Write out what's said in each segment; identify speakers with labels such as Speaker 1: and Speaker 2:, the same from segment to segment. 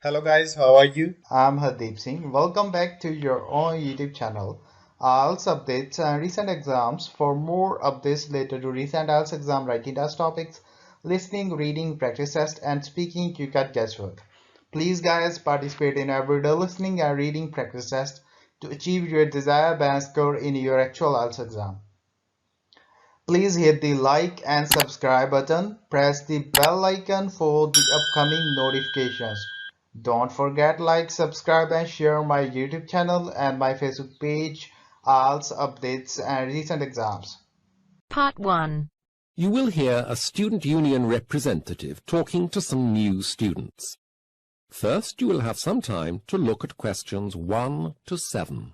Speaker 1: Hello guys, how are you?
Speaker 2: I'm Hardeep Singh. Welcome back to your own YouTube channel. IELTS updates and recent exams. For more updates related to recent IELTS exam writing test topics, listening, reading, practice test, and speaking, you got guesswork. Please guys participate in everyday listening and reading practice test to achieve your desired band score in your actual IELTS exam. Please hit the like and subscribe button. Press the bell icon for the upcoming notifications. Don't forget like, subscribe and share my YouTube channel and my Facebook page, IELTS updates and recent exams.
Speaker 3: Part 1.
Speaker 4: You will hear a student union representative talking to some new students. First, you will have some time to look at questions 1 to 7.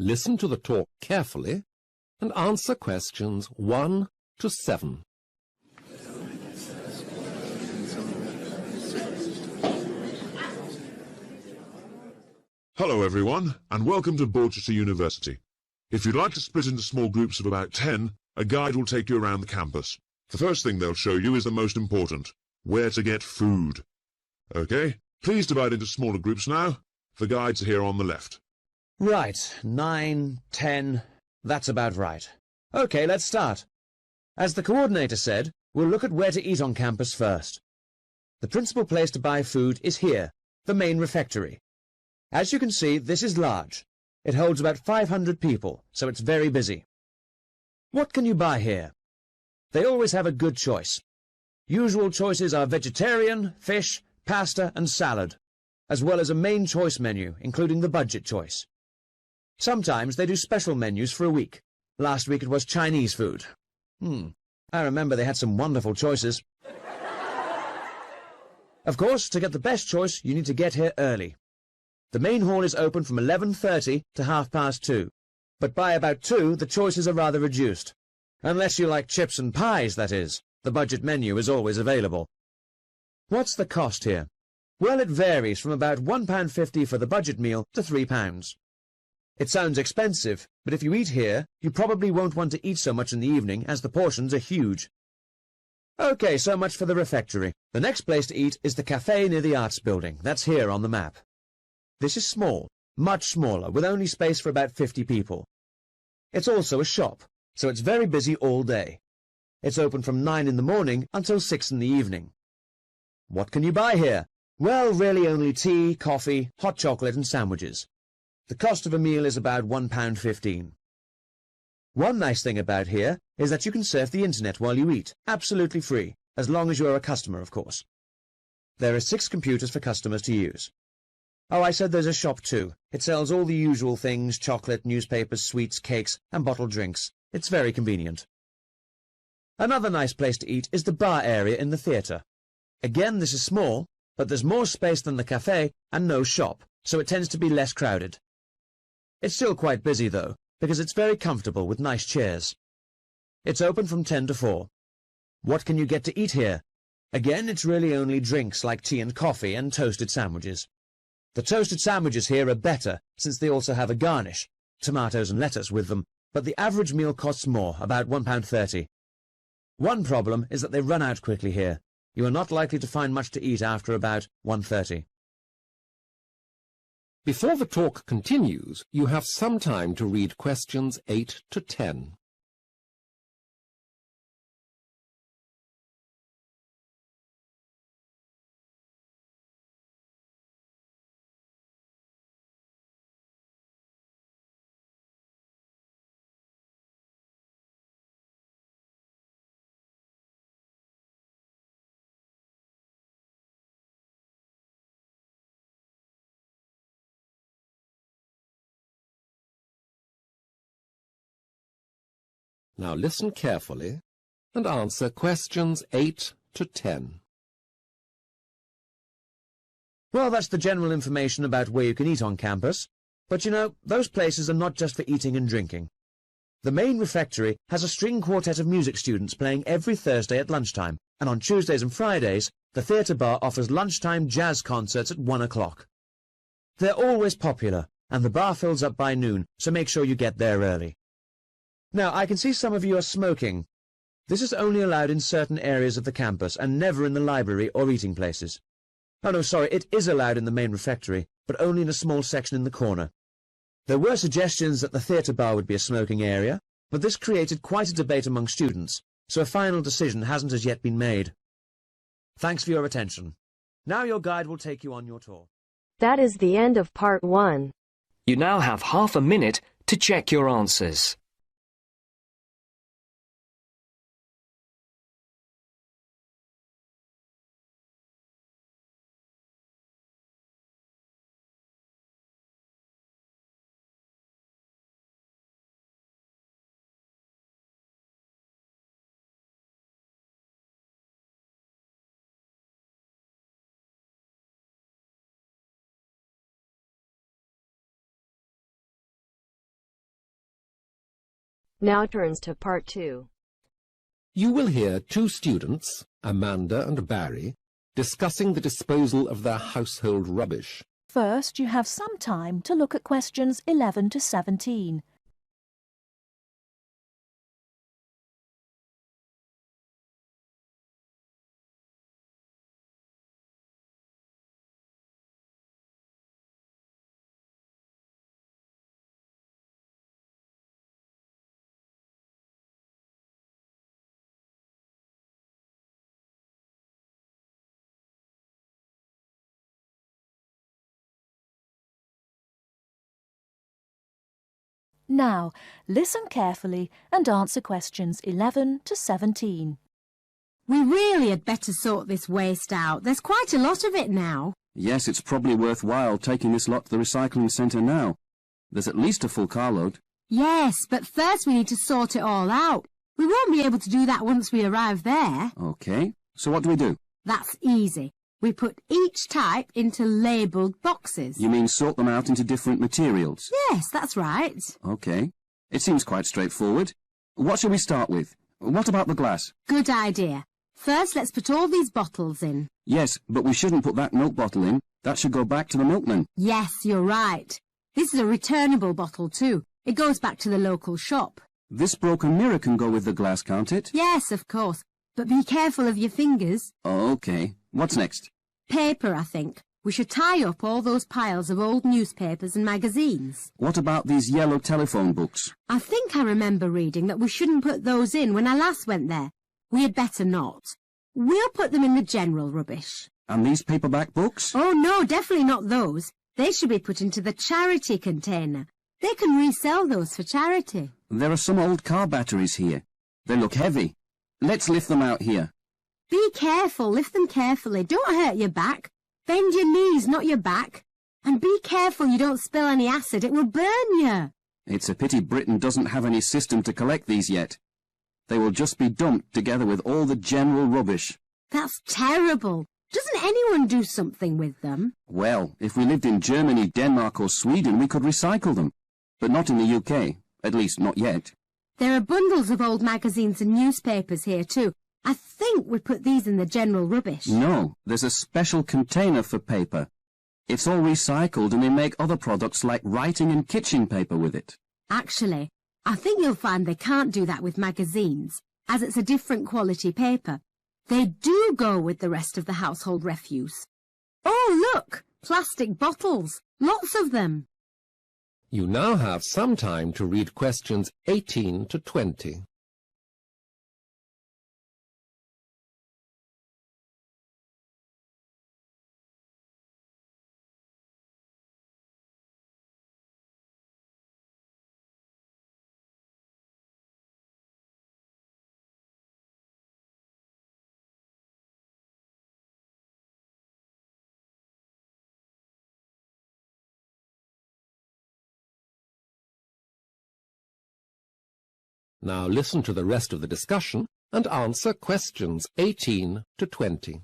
Speaker 4: Listen to the talk carefully and answer questions 1 to 7.
Speaker 5: Hello everyone, and welcome to Borchester University. If you'd like to split into small groups of about 10, a guide will take you around the campus. The first thing they'll show you is the most important, where to get food. Okay, please divide into smaller groups now. The guides are here on the left.
Speaker 6: Right, 9, 10, that's about right. Okay, let's start. As the coordinator said, we'll look at where to eat on campus first. The principal place to buy food is here, the main refectory. As you can see, this is large. It holds about 500 people, so it's very busy. What can you buy here? They always have a good choice. Usual choices are vegetarian, fish, pasta and salad, as well as a main choice menu, including the budget choice. Sometimes they do special menus for a week. Last week it was Chinese food. I remember they had some wonderful choices. Of course, to get the best choice, you need to get here early. The main hall is open from 11:30 to 2:30, but by about 2 the choices are rather reduced. Unless you like chips and pies, that is. The budget menu is always available. What's the cost here? Well, it varies from about £1.50 for the budget meal to £3. It sounds expensive, but if you eat here, you probably won't want to eat so much in the evening, as the portions are huge. Okay, so much for the refectory. The next place to eat is the cafe near the Arts Building. That's here on the map. This is small, much smaller, with only space for about 50 people. It's also a shop, so it's very busy all day. It's open from 9 in the morning until 6 in the evening. What can you buy here? Well, really only tea, coffee, hot chocolate and sandwiches. The cost of a meal is about £1.15. One nice thing about here is that you can surf the internet while you eat, absolutely free, as long as you are a customer, of course. There are 6 computers for customers to use. Oh, I said there's a shop too. It sells all the usual things, chocolate, newspapers, sweets, cakes, and bottled drinks. It's very convenient. Another nice place to eat is the bar area in the theatre. Again, this is small, but there's more space than the cafe and no shop, so it tends to be less crowded. It's still quite busy, though, because it's very comfortable with nice chairs. It's open from 10 to 4. What can you get to eat here? Again, it's really only drinks like tea and coffee and toasted sandwiches. The toasted sandwiches here are better, since they also have a garnish, tomatoes and lettuce with them, but the average meal costs more, about £1.30. One problem is that they run out quickly here. You are not likely to find much to eat after about 1:30.
Speaker 4: Before the talk continues, you have some time to read questions 8 to 10. Now listen carefully and answer questions 8 to 10.
Speaker 6: Well, that's the general information about where you can eat on campus. But you know, those places are not just for eating and drinking. The main refectory has a string quartet of music students playing every Thursday at lunchtime, and on Tuesdays and Fridays, the theatre bar offers lunchtime jazz concerts at 1 o'clock. They're always popular, and the bar fills up by noon, so make sure you get there early. Now, I can see some of you are smoking. This is only allowed in certain areas of the campus, and never in the library or eating places. Oh no, sorry, it is allowed in the main refectory, but only in a small section in the corner. There were suggestions that the theatre bar would be a smoking area, but this created quite a debate among students, so a final decision hasn't as yet been made. Thanks for your attention. Now your guide will take you on your tour.
Speaker 1: That is the end of part 1.
Speaker 7: You now have half a minute to check your answers.
Speaker 1: Now turns to part 2.
Speaker 4: You will hear two students, Amanda and Barry, discussing the disposal of their household rubbish.
Speaker 8: First, you have some time to look at questions 11 to 17. Now, listen carefully and answer questions 11 to 17.
Speaker 9: We really had better sort this waste out. There's quite a lot of it now.
Speaker 10: Yes, it's probably worthwhile taking this lot to the recycling centre now. There's at least a full carload.
Speaker 9: Yes, but first we need to sort it all out. We won't be able to do that once we arrive there.
Speaker 10: OK, so what do we do?
Speaker 9: That's easy. We put each type into labelled boxes.
Speaker 10: You mean sort them out into different materials?
Speaker 9: Yes, that's right.
Speaker 10: OK. It seems quite straightforward. What shall we start with? What about the glass?
Speaker 9: Good idea. First, let's put all these bottles in.
Speaker 10: Yes, but we shouldn't put that milk bottle in. That should go back to the milkman.
Speaker 9: Yes, you're right. This is a returnable bottle too. It goes back to the local shop.
Speaker 10: This broken mirror can go with the glass, can't it?
Speaker 9: Yes, of course. But be careful of your fingers.
Speaker 10: OK. What's next?
Speaker 9: Paper, I think. We should tie up all those piles of old newspapers and magazines.
Speaker 10: What about these yellow telephone books?
Speaker 9: I think I remember reading that we shouldn't put those in when I last went there. We had better not. We'll put them in the general rubbish.
Speaker 10: And these paperback books?
Speaker 9: Oh, no, definitely not those. They should be put into the charity container. They can resell those for charity.
Speaker 10: There are some old car batteries here. They look heavy. Let's lift them out here.
Speaker 9: Be careful, lift them carefully. Don't hurt your back. Bend your knees, not your back. And be careful you don't spill any acid, it will burn you.
Speaker 10: It's a pity Britain doesn't have any system to collect these yet. They will just be dumped together with all the general rubbish.
Speaker 9: That's terrible. Doesn't anyone do something with them?
Speaker 10: Well, if we lived in Germany, Denmark or Sweden, we could recycle them. But not in the UK. At least, not yet.
Speaker 9: There are bundles of old magazines and newspapers here too. I think we put these in the general rubbish.
Speaker 10: No, there's a special container for paper. It's all recycled and they make other products like writing and kitchen paper with it.
Speaker 9: Actually, I think you'll find they can't do that with magazines, as it's a different quality paper. They do go with the rest of the household refuse. Oh, look! Plastic bottles. Lots of them.
Speaker 4: You now have some time to read questions 18 to 20. Now listen to the rest of the discussion and answer questions 18 to 20.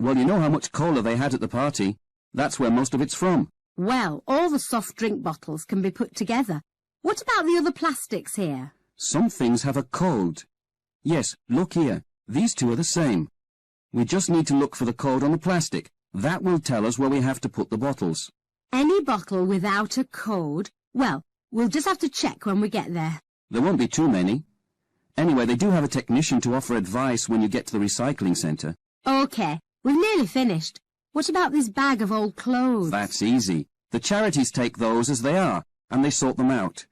Speaker 10: Well, you know how much cola they had at the party. That's where most of it's from.
Speaker 9: Well, all the soft drink bottles can be put together. What about the other plastics here?
Speaker 10: Some things have a code. Yes, look here. These two are the same. We just need to look for the code on the plastic. That will tell us where we have to put the bottles.
Speaker 9: Any bottle without a code? Well, we'll just have to check when we get there.
Speaker 10: There won't be too many. Anyway, they do have a technician to offer advice when you get to the recycling centre.
Speaker 9: OK, we've nearly finished. What about this bag of old clothes?
Speaker 10: That's easy. The charities take those as they are, and they sort them out.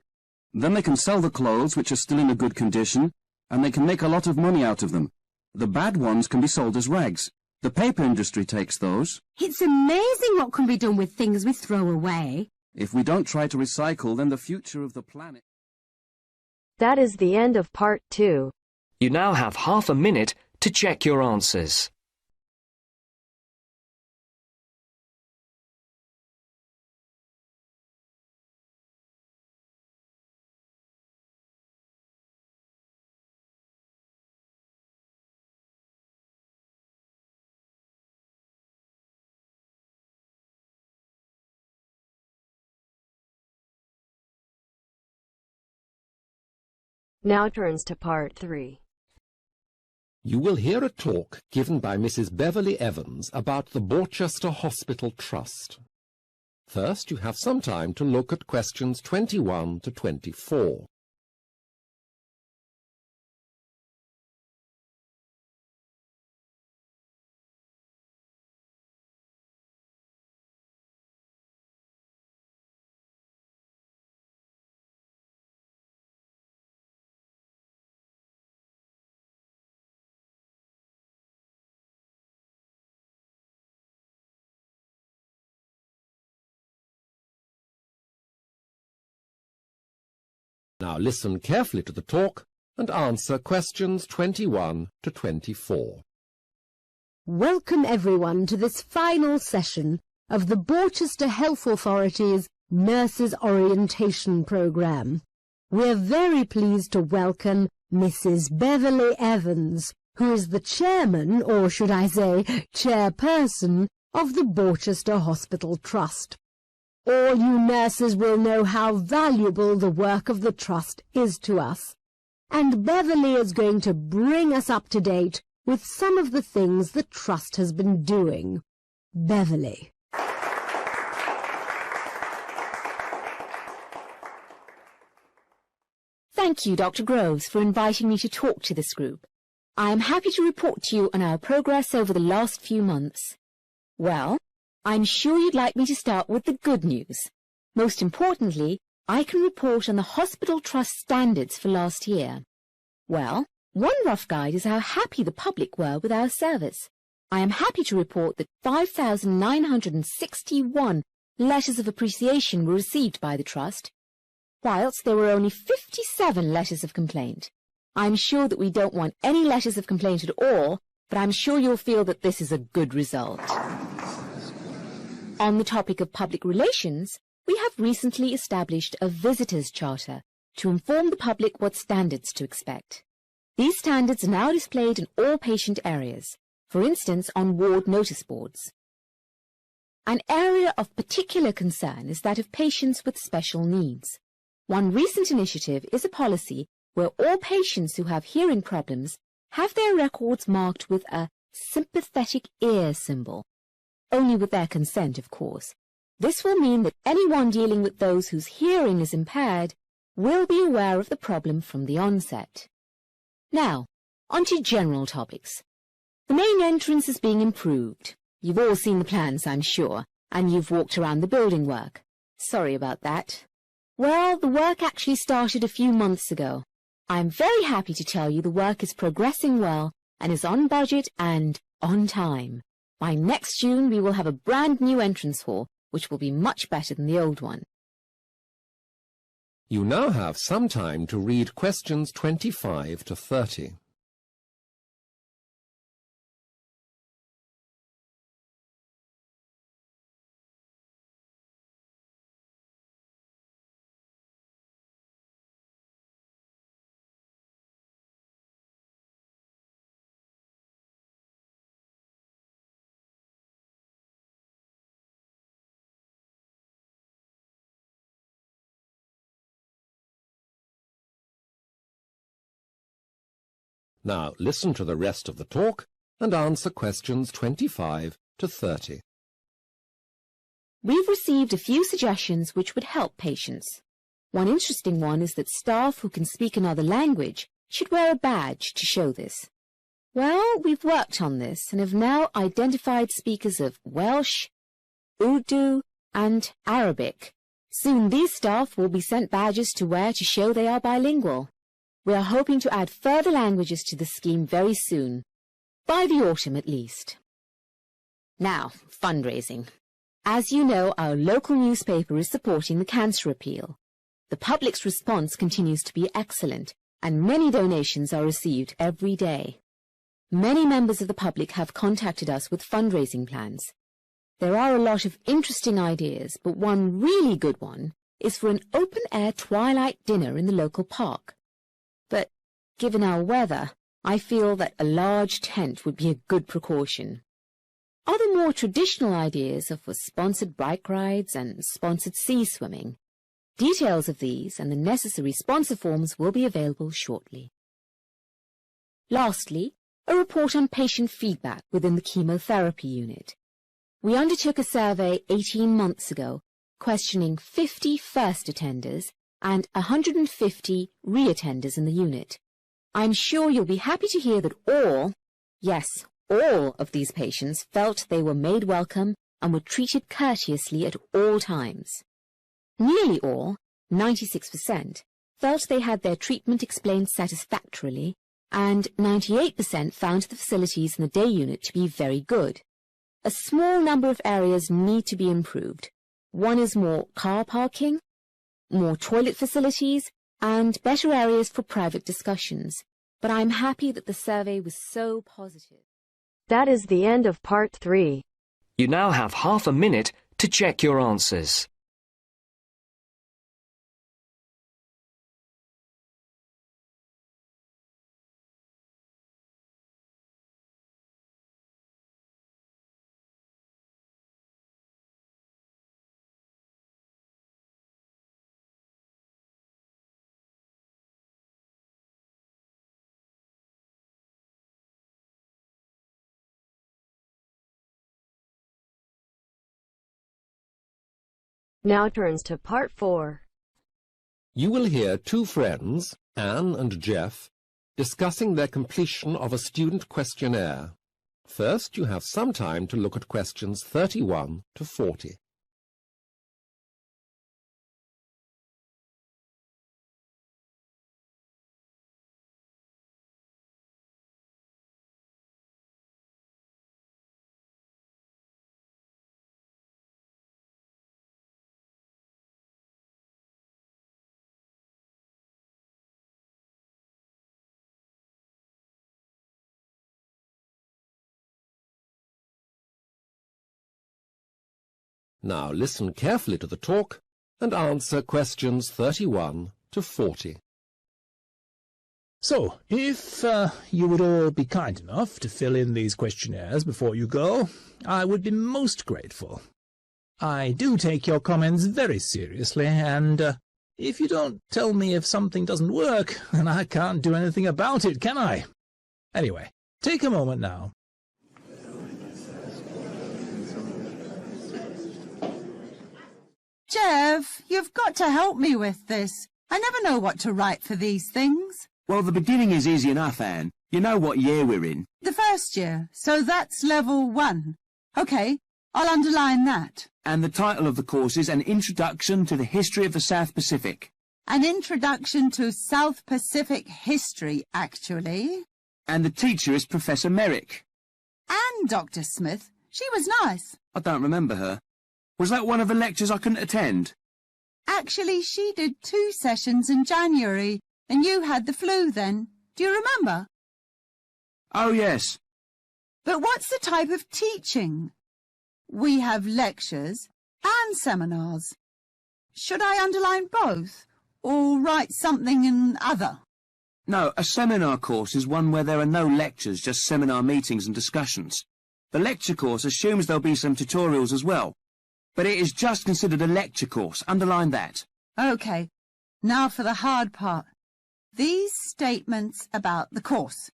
Speaker 10: Then they can sell the clothes which are still in a good condition, and they can make a lot of money out of them. The bad ones can be sold as rags. The paper industry takes those.
Speaker 9: It's amazing what can be done with things we throw away.
Speaker 10: If we don't try to recycle, then the future of the planet...
Speaker 1: That is the end of part 2.
Speaker 7: You now have half a minute to check your answers.
Speaker 1: Now turns to part 3.
Speaker 4: You will hear a talk given by Mrs. Beverly Evans about the Borchester Hospital Trust. First, you have some time to look at questions 21 to 24. Now listen carefully to the talk and answer questions 21 to 24.
Speaker 9: Welcome everyone to this final session of the Borchester Health Authority's Nurses Orientation Programme. We're very pleased to welcome Mrs. Beverly Evans, who is the chairman, or should I say chairperson, of the Borchester Hospital Trust. All you nurses will know how valuable the work of the Trust is to us, and Beverly is going to bring us up to date with some of the things the Trust has been doing. Beverly.
Speaker 11: Thank you, Dr. Groves, for inviting me to talk to this group. I am happy to report to you on our progress over the last few months. Well, I'm sure you'd like me to start with the good news. Most importantly, I can report on the Hospital Trust standards for last year. Well, one rough guide is how happy the public were with our service. I am happy to report that 5,961 letters of appreciation were received by the Trust, whilst there were only 57 letters of complaint. I'm sure that we don't want any letters of complaint at all, but I'm sure you'll feel that this is a good result. On the topic of public relations, we have recently established a visitors' charter to inform the public what standards to expect. These standards are now displayed in all patient areas, for instance on ward notice boards. An area of particular concern is that of patients with special needs. One recent initiative is a policy where all patients who have hearing problems have their records marked with a sympathetic ear symbol. Only with their consent, of course. This will mean that anyone dealing with those whose hearing is impaired will be aware of the problem from the onset. Now, on to general topics. The main entrance is being improved. You've all seen the plans, I'm sure, and you've walked around the building work. Sorry about that. Well, the work actually started a few months ago. I'm very happy to tell you the work is progressing well and is on budget and on time. By next June, we will have a brand new entrance hall, which will be much better than the old one.
Speaker 4: You now have some time to read questions 25 to 30. Now listen to the rest of the talk and answer questions 25 to 30.
Speaker 11: We've received a few suggestions which would help patients. One interesting one is that staff who can speak another language should wear a badge to show this. Well, we've worked on this and have now identified speakers of Welsh, Urdu and Arabic. Soon these staff will be sent badges to wear to show they are bilingual. We are hoping to add further languages to the scheme very soon, by the autumn at least. Now, fundraising. As you know, our local newspaper is supporting the cancer appeal. The public's response continues to be excellent, and many donations are received every day. Many members of the public have contacted us with fundraising plans. There are a lot of interesting ideas, but one really good one is for an open-air twilight dinner in the local park. But, given our weather, I feel that a large tent would be a good precaution. Other more traditional ideas are for sponsored bike rides and sponsored sea swimming. Details of these and the necessary sponsor forms will be available shortly. Lastly, a report on patient feedback within the chemotherapy unit. We undertook a survey 18 months ago, questioning 50 first attenders and 150 re-attenders in the unit. I'm sure you'll be happy to hear that all, yes, all of these patients felt they were made welcome and were treated courteously at all times. Nearly all, 96%, felt they had their treatment explained satisfactorily, and 98% found the facilities in the day unit to be very good. A small number of areas need to be improved. One is more car parking, more toilet facilities, and better areas for private discussions. But I'm happy that the survey was so positive.
Speaker 1: That is the end of part 3.
Speaker 7: You now have half a minute to check your answers.
Speaker 1: Now turns to part 4.
Speaker 4: You will hear two friends, Anne and Jeff, discussing their completion of a student questionnaire. First, you have some time to look at questions 31 to 40. Now listen carefully to the talk and answer questions 31 to 40.
Speaker 12: So, if you would all be kind enough to fill in these questionnaires before you go, I would be most grateful. I do take your comments very seriously, and if you don't tell me if something doesn't work, then I can't do anything about it, can I? Anyway, take a moment now.
Speaker 13: Jeff, you've got to help me with this. I never know what to write for these things.
Speaker 10: Well, the beginning is easy enough, Anne. You know what year we're in.
Speaker 13: The first year, so that's level 1. OK, I'll underline that.
Speaker 10: And the title of the course is An Introduction to the History of the South Pacific.
Speaker 13: An Introduction to South Pacific History, actually.
Speaker 10: And the teacher is Professor Merrick.
Speaker 13: And Dr. Smith. She was nice.
Speaker 10: I don't remember her. Was that one of the lectures I couldn't attend?
Speaker 13: Actually, she did 2 sessions in January, and you had the flu then. Do you remember?
Speaker 10: Oh, yes.
Speaker 13: But what's the type of teaching? We have lectures and seminars. Should I underline both, or write something in other?
Speaker 10: No, a seminar course is one where there are no lectures, just seminar meetings and discussions. The lecture course assumes there'll be some tutorials as well. But it is just considered a lecture course. Underline that.
Speaker 13: OK. Now for the hard part. These statements about the course.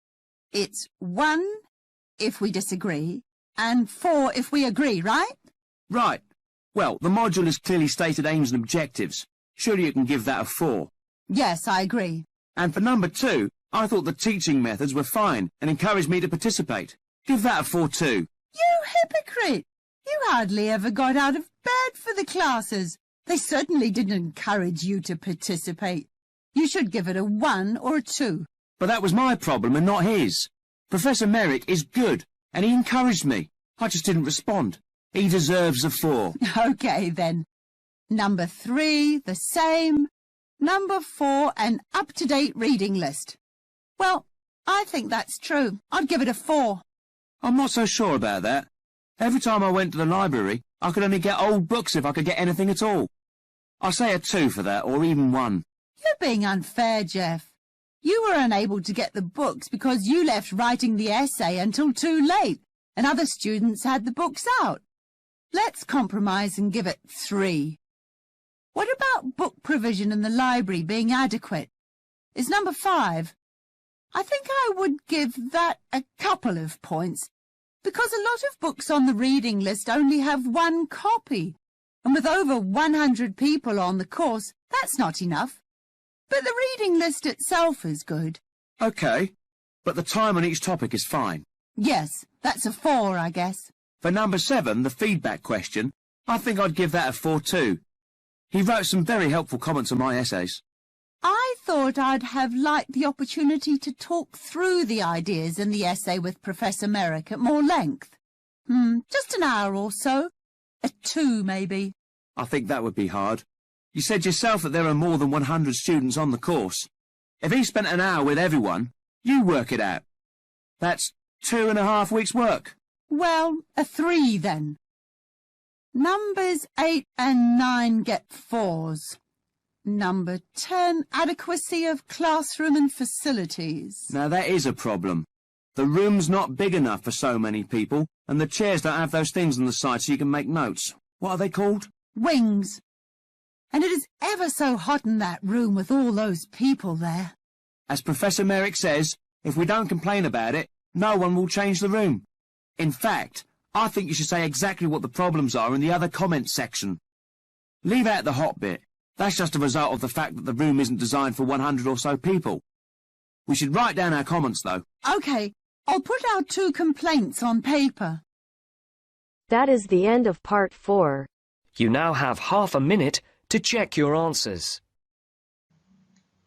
Speaker 13: It's 1 if we disagree and 4 if we agree, right?
Speaker 6: Right. Well, the module has clearly stated aims and objectives. Surely you can give that a 4.
Speaker 13: Yes, I agree.
Speaker 6: And for number 2, I thought the teaching methods were fine and encouraged me to participate. Give that a 4 too.
Speaker 13: You hypocrite! You hardly ever got out of bed for the classes. They certainly didn't encourage you to participate. You should give it a 1 or a 2.
Speaker 6: But that was my problem and not his. Professor Merrick is good, and he encouraged me. I just didn't respond. He deserves a 4.
Speaker 13: OK, then. Number 3, the same. Number 4, an up-to-date reading list. Well, I think that's true. I'd give it a 4.
Speaker 6: I'm not so sure about that. Every time I went to the library, I could only get old books if I could get anything at all. I'll say a 2 for that, or even 1.
Speaker 13: You're being unfair, Jeff. You were unable to get the books because you left writing the essay until too late, and other students had the books out. Let's compromise and give it 3. What about book provision in the library being adequate? Is number 5. I think I would give that a couple of points, because a lot of books on the reading list only have 1 copy, and with over 100 people on the course, that's not enough. But the reading list itself is good.
Speaker 6: OK, but the time on each topic is fine.
Speaker 13: Yes, that's a 4, I guess.
Speaker 6: For number 7, the feedback question, I think I'd give that a 4 too. He wrote some very helpful comments on my essays.
Speaker 13: I thought I'd have liked the opportunity to talk through the ideas in the essay with Professor Merrick at more length. Just an hour or so. A 2, maybe.
Speaker 6: I think that would be hard. You said yourself that there are more than 100 students on the course. If he spent an hour with everyone, you work it out. That's 2.5 weeks' work.
Speaker 13: Well, a 3 then. Numbers 8 and 9 get 4s. Number 10, adequacy of classroom and facilities.
Speaker 6: Now that is a problem. The room's not big enough for so many people, and the chairs don't have those things on the side so you can make notes. What are they called?
Speaker 13: Wings. And it is ever so hot in that room with all those people there.
Speaker 6: As Professor Merrick says, if we don't complain about it, no one will change the room. In fact, I think you should say exactly what the problems are in the other comments section. Leave out the hot bit. That's just a result of the fact that the room isn't designed for 100 or so people. We should write down our comments, though.
Speaker 13: OK, I'll put our 2 complaints on paper.
Speaker 1: That is the end of part 4.
Speaker 7: You now have half a minute to check your answers.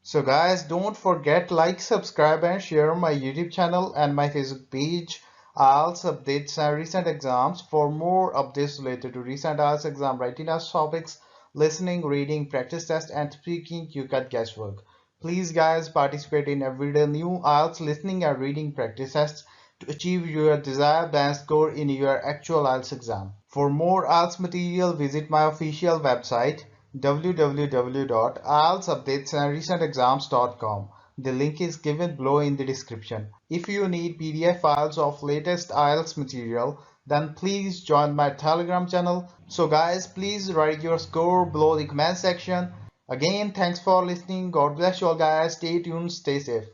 Speaker 2: So guys, don't forget like, subscribe and share my YouTube channel and my Facebook page. IELTS updates and recent exams. For more updates related to recent IELTS exam writing test topics, listening, reading, practice test and speaking, you got guesswork. Please guys, participate in everyday new IELTS listening and reading practice tests to achieve your desired band score in your actual IELTS exam. For more IELTS material, visit my official website www.ieltsupdatesandrecentexams.com. The link is given below in the description. If you need PDF files of latest IELTS material, then please join my Telegram channel. So guys, please write your score below the comment section. Again, thanks for listening. God bless you all guys. Stay tuned, stay safe.